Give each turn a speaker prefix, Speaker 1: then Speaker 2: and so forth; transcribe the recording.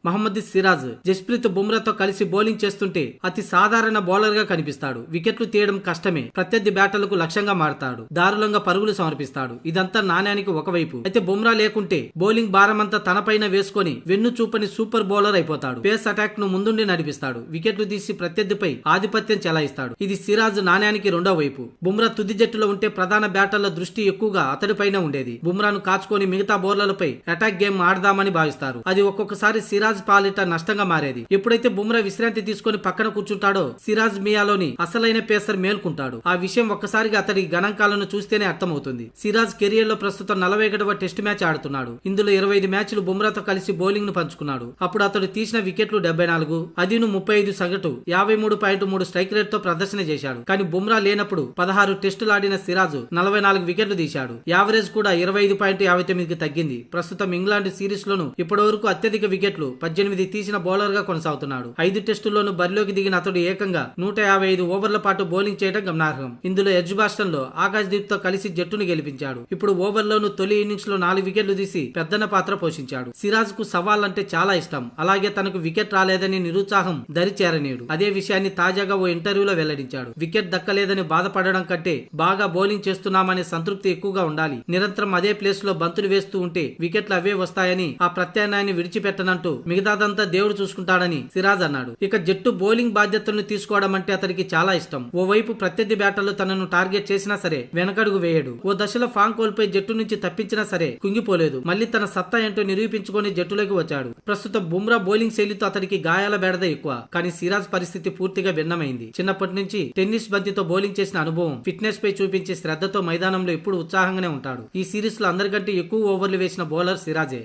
Speaker 1: మహమ్మద్ సిరాజ్ జస్ప్రీత్ బుమ్రాతో కలిసి బౌలింగ్ చేస్తుంటే అతి సాధారణ బౌలర్ గా కనిపిస్తాడు. వికెట్లు తీయడం కష్టమే, ప్రత్యర్థి బ్యాటర్లకు లక్ష్యంగా మారతాడు, దారులంగా పరుగులు సమర్పిస్తాడు. ఇదంతా నాణ్యానికి ఒకవైపు. అయితే బుమ్రా లేకుంటే బౌలింగ్ భారమంతా తనపైన వేసుకొని వెన్ను చూపని సూపర్ బౌలర్ అయిపోతాడు. పేస్ అటాక్ ను ముందుండి నడిపిస్తాడు, వికెట్లు తీసి ప్రత్యర్థిపై ఆధిపత్యం చెలాయిస్తాడు. ఇది సిరాజ్ నాణ్యానికి రెండో వైపు. బుమ్రా తుది జట్టులో ఉంటే ప్రధాన బ్యాటర్ల దృష్టి ఎక్కువగా అతడిపైన ఉండేది. బుమ్రాను కాచుకొని మిగతా బౌలర్లపై అటాక్ గేమ్ ఆడదామని భావిస్తారు. అది ఒక్కొక్కసారి సిరాజ్ పాలిట నష్టంగా మారేది. ఎప్పుడైతే బుమ్రా విశ్రాంతి తీసుకొని పక్కన కూర్చుంటాడో సిరాజ్ మియాలోని అసలైన పేసర్ మేల్కుంటాడు. ఆ విషయం ఒక్కసారిగా అతడి గణాంకాలను చూస్తేనే అర్థమవుతుంది. సిరాజ్ కెరియర్ లో ప్రస్తుతం 41వ టెస్ట్ మ్యాచ్ ఆడుతున్నాడు. ఇందులో 25 మ్యాచ్లు బుమ్రాతో కలిసి బౌలింగ్ ను పంచుకున్నాడు. అప్పుడు అతడు తీసిన వికెట్లు 74, అదిను 35 సగటు 53.3 స్ట్రైక్ రేట్ తో ప్రదర్శన చేశాడు. కానీ బుమ్రా లేనప్పుడు 16 టెస్టులు ఆడిన సిరాజ్ 44 వికెట్లు తీశాడు. యావరేజ్ కూడా 25.59కి తగ్గింది. ప్రస్తుతం ఇంగ్లాండ్ సిరీస్ లోను ఇప్పటివరకు అత్యధిక వికెట్లు 18 తీసిన బౌలర్ గా కొనసాగుతున్నాడు. 5 టెస్టుల్లోనూ బరిలోకి దిగిన అతడు ఏకంగా 155 ఓవర్ల పాటు బౌలింగ్ చేయడం గమనార్హం. ఇందులో ఎడ్జ్బాస్టన్ లో ఆకాశ్ దీప్ తో కలిసి జట్టును గెలిపించాడు. ఇప్పుడు ఓవర్లోను తొలి ఇన్నింగ్స్ లో 4 వికెట్లు తీసి పెద్దన్న పాత్ర పోషించాడు. సిరాజ్ కు సవాల్ అంటే చాలా ఇష్టం. అలాగే తనకు వికెట్ రాలేదని నిరుత్సాహం దరి చేరనీయుడు. అదే విషయాన్ని తాజాగా ఓ ఇంటర్వ్యూలో వెల్లడించాడు. వికెట్ దక్కలేదని బాధపడడం కంటే బాగా బౌలింగ్ చేస్తున్నామనే సంతృప్తి ఎక్కువగా ఉండాలి. నిరంతరం అదే ప్లేస్ లో బంతులు వేస్తూ ఉంటే వికెట్లు అవే వస్తాయని, ఆ ప్రత్యామ్నాయాన్ని విడిచిపెట్టనంటూ మిగతాదంతా దేవుడు చూసుకుంటాడని సిరాజ్ అన్నాడు. ఇక జట్టు బౌలింగ్ బాధ్యతలను తీసుకోవడం అంటే అతడికి చాలా ఇష్టం. ఓవైపు ప్రత్యర్థి బ్యాటర్లు తనను టార్గెట్ చేసినా సరే వెనకడుగు వేయడు. ఓ దశలో ఫామ్ కోల్పోయి జట్టు నుంచి తప్పించినా సరే కుంగిపోలేదు. మళ్లీ తన సత్తా ఏంటో నిరూపించుకొని జట్టులోకి వచ్చాడు. ప్రస్తుతం బుమ్రా బౌలింగ్ శైలితో అతడికి గాయాల బెడద ఎక్కువ. కానీ సిరాజ్ పరిస్థితి పూర్తిగా భిన్నమైంది. చిన్నప్పటి నుంచి టెన్నిస్ బంతితో బౌలింగ్ చేసిన అనుభవం, ఫిట్నెస్ పై చూపించే శ్రద్ధతో మైదానంలో ఎప్పుడు ఉత్సాహంగానే ఉంటాడు. ఈ సిరీస్ లో అందరికంటే ఎక్కువ ఓవర్లు వేసిన బౌలర్ సిరాజే.